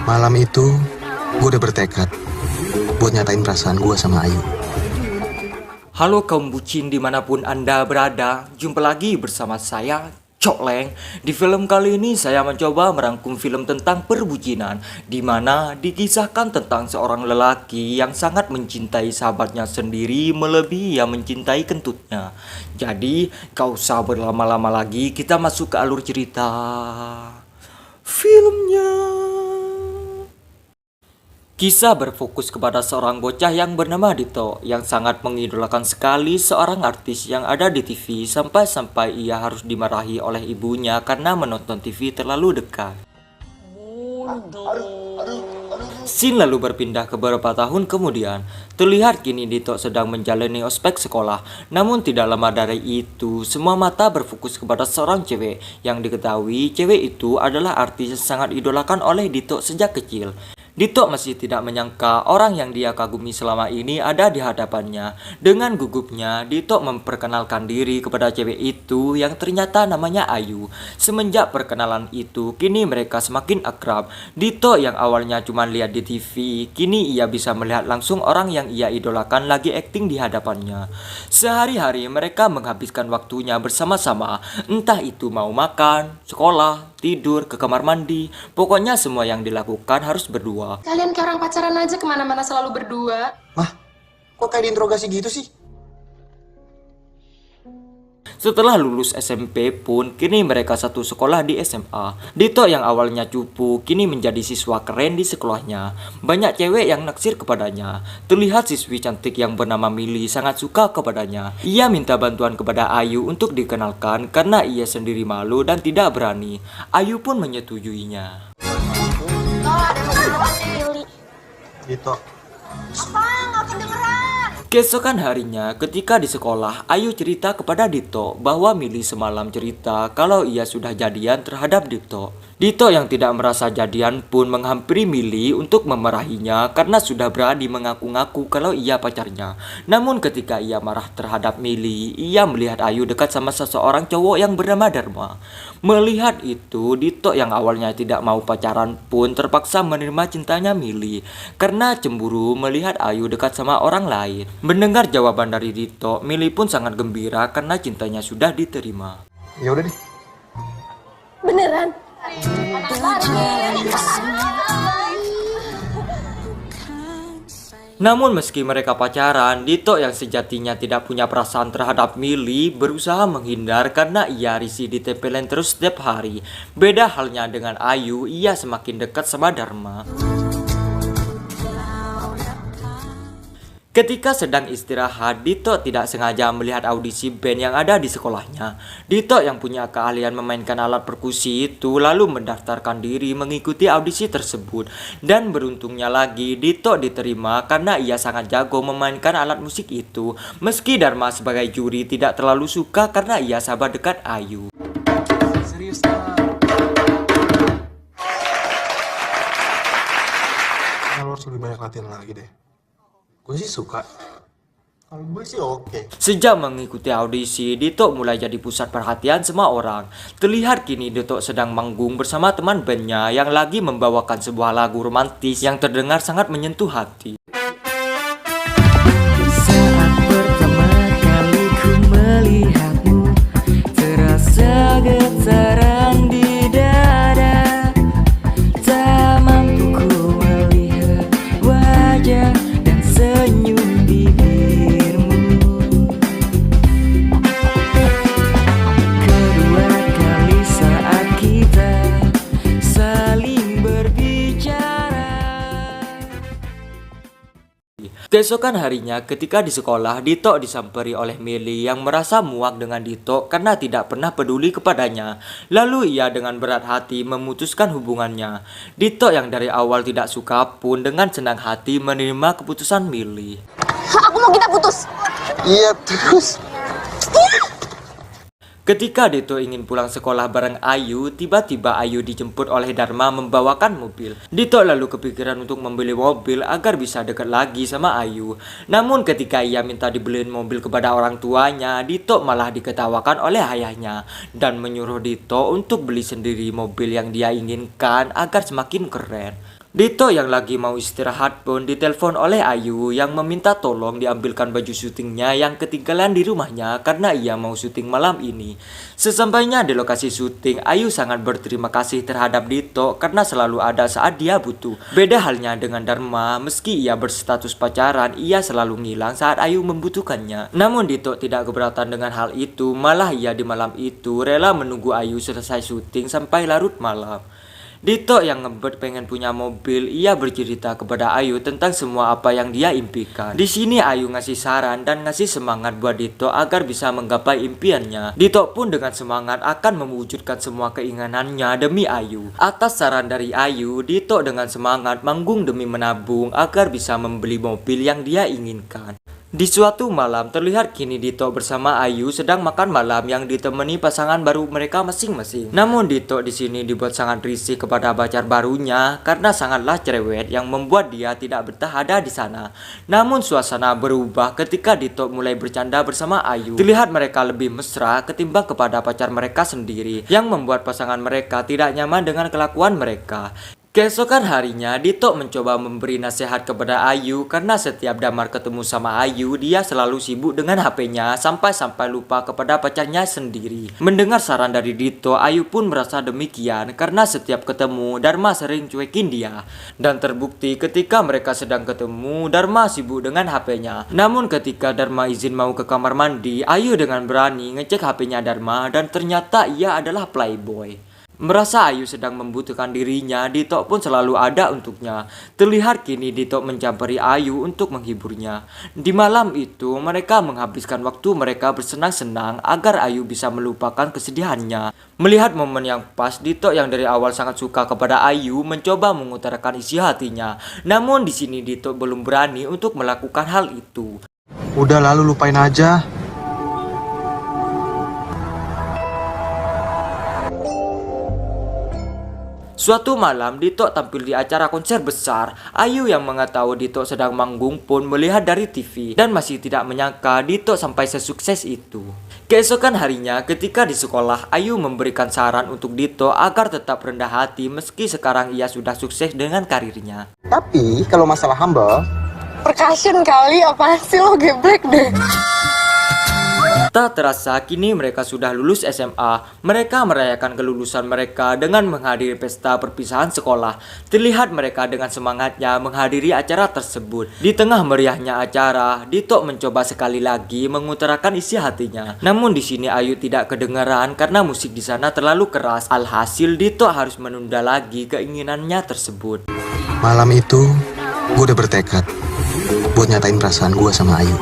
Malam itu, gue udah bertekad buat nyatain perasaan gue sama Ayu. Halo kaum bucin dimanapun Anda berada, jumpa lagi bersama saya, Cok Leng. Di film kali ini saya mencoba merangkum film tentang perbucinan, di mana dikisahkan tentang seorang lelaki yang sangat mencintai sahabatnya sendiri melebihi yang mencintai kentutnya. Jadi, gak usah berlama-lama lagi, kita masuk ke alur cerita filmnya. Kisah berfokus kepada seorang bocah yang bernama Dito yang sangat mengidolakan sekali seorang artis yang ada di TV sampai-sampai ia harus dimarahi oleh ibunya karena menonton TV terlalu dekat. Scene lalu berpindah ke beberapa tahun kemudian. Terlihat kini Dito sedang menjalani ospek sekolah. Namun tidak lama dari itu, semua mata berfokus kepada seorang cewek yang diketahui cewek itu adalah artis yang sangat idolakan oleh Dito sejak kecil. Dito masih tidak menyangka orang yang dia kagumi selama ini ada di hadapannya. Dengan gugupnya, Dito memperkenalkan diri kepada cewek itu yang ternyata namanya Ayu. Semenjak perkenalan itu, kini mereka semakin akrab. Dito yang awalnya cuma lihat di TV, kini ia bisa melihat langsung orang yang ia idolakan lagi akting di hadapannya. Sehari-hari mereka menghabiskan waktunya bersama-sama, entah itu mau makan, sekolah, tidur, ke kamar mandi. Pokoknya semua yang dilakukan harus berdua. Kalian kayak orang pacaran aja kemana-mana selalu berdua. Mah, kok kayak diinterogasi gitu sih? Setelah lulus SMP pun, kini mereka satu sekolah di SMA. Dito yang awalnya cupu, kini menjadi siswa keren di sekolahnya. Banyak cewek yang naksir kepadanya. Terlihat siswi cantik yang bernama Mili sangat suka kepadanya. Ia minta bantuan kepada Ayu untuk dikenalkan karena ia sendiri malu dan tidak berani. Ayu pun menyetujuinya. Gitu. Keesokan harinya, ketika di sekolah, Ayu cerita kepada Dito bahwa Mili semalam cerita kalau ia sudah jadian terhadap Dito. Dito yang tidak merasa jadian pun menghampiri Mili untuk memarahinya karena sudah berani mengaku-ngaku kalau ia pacarnya. Namun ketika ia marah terhadap Mili, ia melihat Ayu dekat sama seseorang cowok yang bernama Dharma. Melihat itu, Dito yang awalnya tidak mau pacaran pun terpaksa menerima cintanya Mili karena cemburu melihat Ayu dekat sama orang lain. Mendengar jawaban dari Dito, Mili pun sangat gembira karena cintanya sudah diterima. Ya udah deh. Beneran? Namun meski mereka pacaran, Dito yang sejatinya tidak punya perasaan terhadap Mili berusaha menghindar karena ia risih ditempelin terus setiap hari. Beda halnya dengan Ayu, ia semakin dekat sama Dharma. Ketika sedang istirahat, Dito tidak sengaja melihat audisi band yang ada di sekolahnya. Dito yang punya keahlian memainkan alat perkusi itu lalu mendaftarkan diri mengikuti audisi tersebut. Dan beruntungnya lagi, Dito diterima karena ia sangat jago memainkan alat musik itu. Meski Dharma sebagai juri tidak terlalu suka karena ia sahabat dekat Ayu. Serius lah. Lo harus lebih banyak latihan lagi deh. Gue sih suka. Kalau gue sih oke. Sejak mengikuti audisi, Dito mulai jadi pusat perhatian semua orang. Terlihat kini Dito sedang manggung bersama teman bandnya yang lagi membawakan sebuah lagu romantis yang terdengar sangat menyentuh hati. Saat pertama kali ku melihatmu, terasa getaran di dada. Tak mampu ku melihat wajah dan senyum bibirmu. Kedua kali saat kita saling berbicara. Keesokan harinya ketika di sekolah, Dito disamperi oleh Mili yang merasa muak dengan Dito karena tidak pernah peduli kepadanya. Lalu ia dengan berat hati memutuskan hubungannya. Dito yang dari awal tidak suka pun dengan senang hati menerima keputusan Mili. Aku mau kita putus. Iya, terus. Ketika Dito ingin pulang sekolah bareng Ayu, tiba-tiba Ayu dijemput oleh Dharma membawakan mobil. Dito lalu kepikiran untuk membeli mobil agar bisa dekat lagi sama Ayu. Namun ketika ia minta dibeliin mobil kepada orang tuanya, Dito malah diketawakan oleh ayahnya dan menyuruh Dito untuk beli sendiri mobil yang dia inginkan agar semakin keren. Dito yang lagi mau istirahat pun ditelepon oleh Ayu yang meminta tolong diambilkan baju syutingnya yang ketinggalan di rumahnya karena ia mau syuting malam ini. Sesampainya di lokasi syuting, Ayu sangat berterima kasih terhadap Dito karena selalu ada saat dia butuh. Beda halnya dengan Dharma, meski ia berstatus pacaran, ia selalu ngilang saat Ayu membutuhkannya. Namun Dito tidak keberatan dengan hal itu, malah ia di malam itu rela menunggu Ayu selesai syuting sampai larut malam. Dito yang ngebet pengen punya mobil, ia bercerita kepada Ayu tentang semua apa yang dia impikan. Di sini Ayu ngasih saran dan ngasih semangat buat Dito agar bisa menggapai impiannya. Dito pun dengan semangat akan mewujudkan semua keinginannya demi Ayu. Atas saran dari Ayu, Dito dengan semangat manggung demi menabung agar bisa membeli mobil yang dia inginkan. Di suatu malam terlihat kini Dito bersama Ayu sedang makan malam yang ditemani pasangan baru mereka masing-masing. Namun Dito di sini dibuat sangat risih kepada pacar barunya karena sangatlah cerewet yang membuat dia tidak betah ada di sana. Namun suasana berubah ketika Dito mulai bercanda bersama Ayu. Terlihat mereka lebih mesra ketimbang kepada pacar mereka sendiri yang membuat pasangan mereka tidak nyaman dengan kelakuan mereka. Keesokan harinya, Dito mencoba memberi nasihat kepada Ayu karena setiap Damar ketemu sama Ayu, dia selalu sibuk dengan HP-nya sampai-sampai lupa kepada pacarnya sendiri. Mendengar saran dari Dito, Ayu pun merasa demikian karena setiap ketemu, Dharma sering cuekin dia. Dan terbukti ketika mereka sedang ketemu, Dharma sibuk dengan HP-nya. Namun ketika Dharma izin mau ke kamar mandi, Ayu dengan berani ngecek HP-nya Dharma dan ternyata ia adalah playboy. Merasa Ayu sedang membutuhkan dirinya, Dito pun selalu ada untuknya. Terlihat kini Dito mencampuri Ayu untuk menghiburnya. Di malam itu, mereka menghabiskan waktu mereka bersenang-senang agar Ayu bisa melupakan kesedihannya. Melihat momen yang pas, Dito yang dari awal sangat suka kepada Ayu mencoba mengutarakan isi hatinya. Namun di sini Dito belum berani untuk melakukan hal itu. Udah lalu lupain aja. Suatu malam, Dito tampil di acara konser besar. Ayu yang mengetahui Dito sedang manggung pun melihat dari TV dan masih tidak menyangka Dito sampai sesukses itu. Keesokan harinya, ketika di sekolah, Ayu memberikan saran untuk Dito agar tetap rendah hati meski sekarang ia sudah sukses dengan karirnya. Tapi kalau masalah humble, Percussion kali, apaan sih lo, geblek deh. Tak terasa kini mereka sudah lulus SMA. Mereka merayakan kelulusan mereka dengan menghadiri pesta perpisahan sekolah. Terlihat mereka dengan semangatnya menghadiri acara tersebut. Di tengah meriahnya acara, Dito mencoba sekali lagi mengutarakan isi hatinya. Namun di sini Ayu tidak kedengaran karena musik di sana terlalu keras. Alhasil Dito harus menunda lagi keinginannya tersebut. malam itu gue udah bertekad buat nyatain perasaan gue sama Ayu.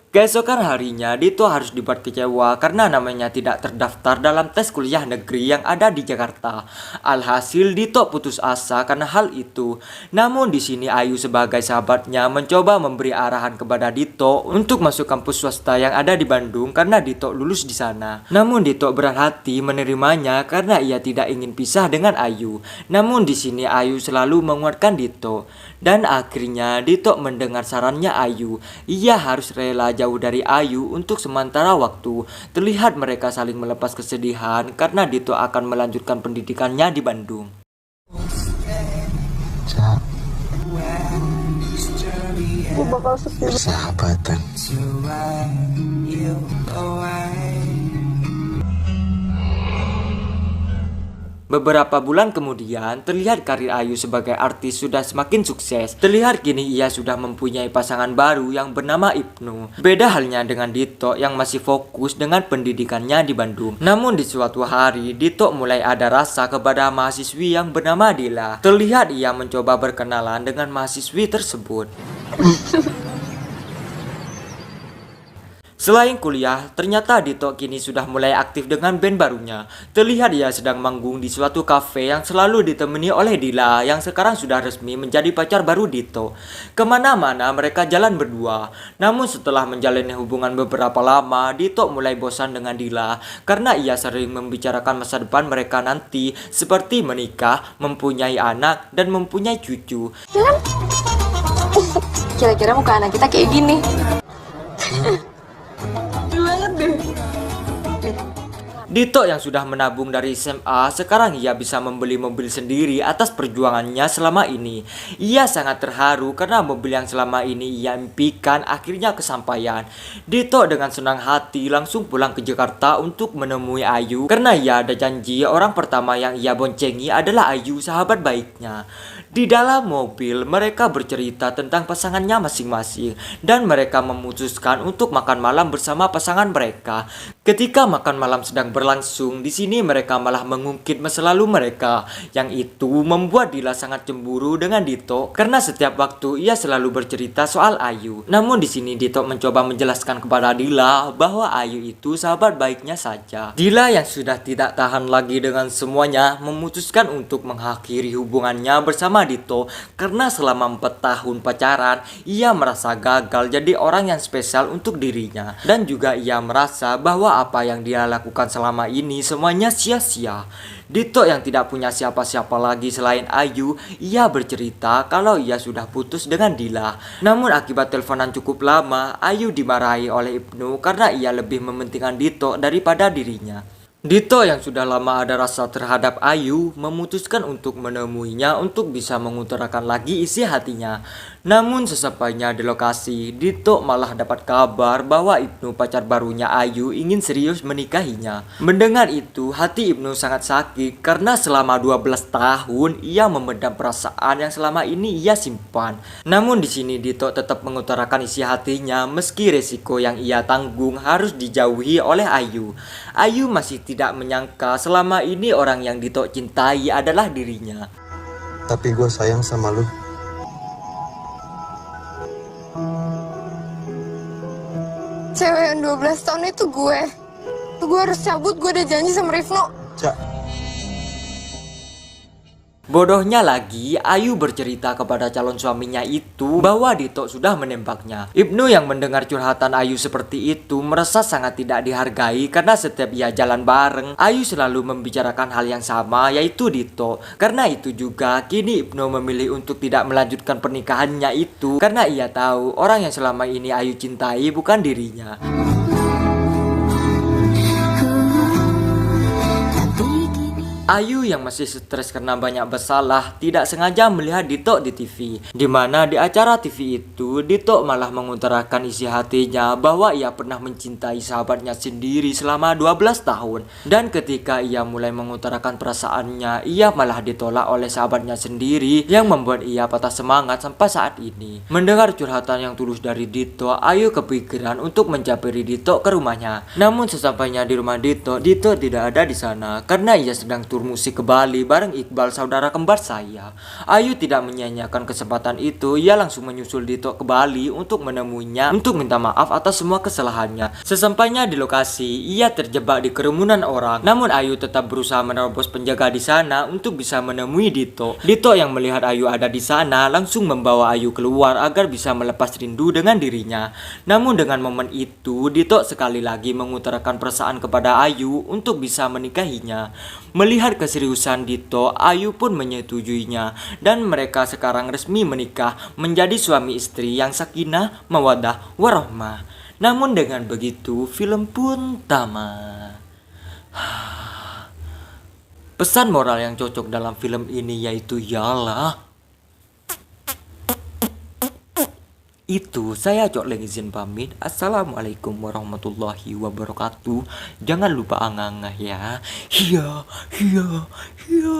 Keesokan harinya, Dito harus dibuat kecewa karena namanya tidak terdaftar dalam tes kuliah negeri yang ada di Jakarta. Alhasil, Dito putus asa karena hal itu. Namun di sini Ayu sebagai sahabatnya mencoba memberi arahan kepada Dito untuk masuk kampus swasta yang ada di Bandung karena Dito lulus di sana. Namun Dito berat hati menerimanya karena ia tidak ingin pisah dengan Ayu. Namun di sini Ayu selalu menguatkan Dito. Dan akhirnya Dito mendengar sarannya Ayu. Ia harus rela jauh dari Ayu untuk sementara waktu. Terlihat mereka saling melepas kesedihan karena Dito akan melanjutkan pendidikannya di Bandung. Cak, persahabatan. Beberapa bulan kemudian, terlihat karir Ayu sebagai artis sudah semakin sukses. Terlihat kini ia sudah mempunyai pasangan baru yang bernama Ibnu. Beda halnya dengan Dito yang masih fokus dengan pendidikannya di Bandung. Namun di suatu hari, Dito mulai ada rasa kepada mahasiswi yang bernama Dila. Terlihat ia mencoba berkenalan dengan mahasiswi tersebut. Selain kuliah, ternyata Dito kini sudah mulai aktif dengan band barunya. Terlihat ia sedang manggung di suatu kafe yang selalu ditemani oleh Dila yang sekarang sudah resmi menjadi pacar baru Dito. Kemana-mana mereka jalan berdua. Namun setelah menjalani hubungan beberapa lama, Dito mulai bosan dengan Dila karena ia sering membicarakan masa depan mereka nanti seperti menikah, mempunyai anak, dan mempunyai cucu. Kira-kira muka anak kita kayak gini. Dito yang sudah menabung dari SMA, sekarang ia bisa membeli mobil sendiri atas perjuangannya selama ini. Ia sangat terharu karena mobil yang selama ini ia impikan akhirnya kesampaian. Dito dengan senang hati langsung pulang ke Jakarta untuk menemui Ayu karena ia ada janji orang pertama yang ia boncengi adalah Ayu, sahabat baiknya. Di dalam mobil mereka bercerita tentang pasangannya masing-masing dan mereka memutuskan untuk makan malam bersama pasangan mereka. Ketika makan malam sedang berlangsung, di sini mereka malah mengungkit masa lalu mereka. Yang itu membuat Dila sangat cemburu dengan Dito karena setiap waktu ia selalu bercerita soal Ayu. Namun di sini Dito mencoba menjelaskan kepada Dila bahwa Ayu itu sahabat baiknya saja. Dila yang sudah tidak tahan lagi dengan semuanya memutuskan untuk mengakhiri hubungannya bersama Dito karena selama 4 tahun pacaran ia merasa gagal jadi orang yang spesial untuk dirinya, dan juga ia merasa bahwa apa yang dia lakukan selama ini semuanya sia-sia. Dito yang tidak punya siapa-siapa lagi selain Ayu, ia bercerita kalau ia sudah putus dengan Dila. Namun akibat teleponan cukup lama, Ayu dimarahi oleh Ibnu karena ia lebih mementingkan Dito daripada dirinya. Dito yang sudah lama ada rasa terhadap Ayu memutuskan untuk menemuinya untuk bisa mengutarakan lagi isi hatinya. Namun sesampainya di lokasi, Dito malah dapat kabar bahwa Ibnu, pacar barunya Ayu, ingin serius menikahinya. Mendengar itu, hati Ibnu sangat sakit karena selama 12 tahun ia memendam perasaan yang selama ini ia simpan. Namun di sini Dito tetap mengutarakan isi hatinya meski resiko yang ia tanggung harus dijauhi oleh Ayu. Ayu masih tidak menyangka selama ini orang yang Dito cintai adalah dirinya. Tapi gue sayang sama lu. Cewek yang 12 tahun itu gue. Gue harus cabut, gue udah janji sama Rifno. Cak, Bodohnya lagi, Ayu bercerita kepada calon suaminya itu bahwa Dito sudah menembaknya. Ibnu yang mendengar curhatan Ayu seperti itu merasa sangat tidak dihargai karena setiap ia jalan bareng, Ayu selalu membicarakan hal yang sama, yaitu Dito. Karena itu juga, kini Ibnu memilih untuk tidak melanjutkan pernikahannya itu karena ia tahu orang yang selama ini Ayu cintai bukan dirinya. Ayu yang masih stres karena banyak bersalah tidak sengaja melihat Dito di TV, dimana di acara TV itu Dito malah mengutarakan isi hatinya bahwa ia pernah mencintai sahabatnya sendiri selama 12 tahun, dan ketika ia mulai mengutarakan perasaannya ia malah ditolak oleh sahabatnya sendiri yang membuat ia patah semangat sampai saat ini. Mendengar curhatan yang tulus dari Dito, Ayu kepikiran untuk menjapiri Dito ke rumahnya. Namun sesampainya di rumah Dito, Dito tidak ada di sana karena ia sedang tur musik ke Bali bareng Iqbal, saudara kembar saya. Ayu tidak menyia-nyiakan kesempatan itu, ia langsung menyusul Dito ke Bali untuk menemuinya untuk minta maaf atas semua kesalahannya. Sesampainya di lokasi, ia terjebak di kerumunan orang. Namun Ayu tetap berusaha menerobos penjaga di sana untuk bisa menemui Dito. Dito yang melihat Ayu ada di sana langsung membawa Ayu keluar agar bisa melepas rindu dengan dirinya. Namun dengan momen itu, Dito sekali lagi mengutarakan perasaan kepada Ayu untuk bisa menikahinya. Melihat keseriusan Dito, Ayu pun menyetujuinya dan mereka sekarang resmi menikah menjadi suami istri yang sakinah, mawaddah, warahmah. Namun dengan begitu, film pun tamat. Pesan moral yang cocok dalam film ini yaitu ialah itu. Saya Cok Leng izin pamit. Assalamualaikum warahmatullahi wabarakatuh. Jangan lupa angangah ya. Hiya, hiya, hiya.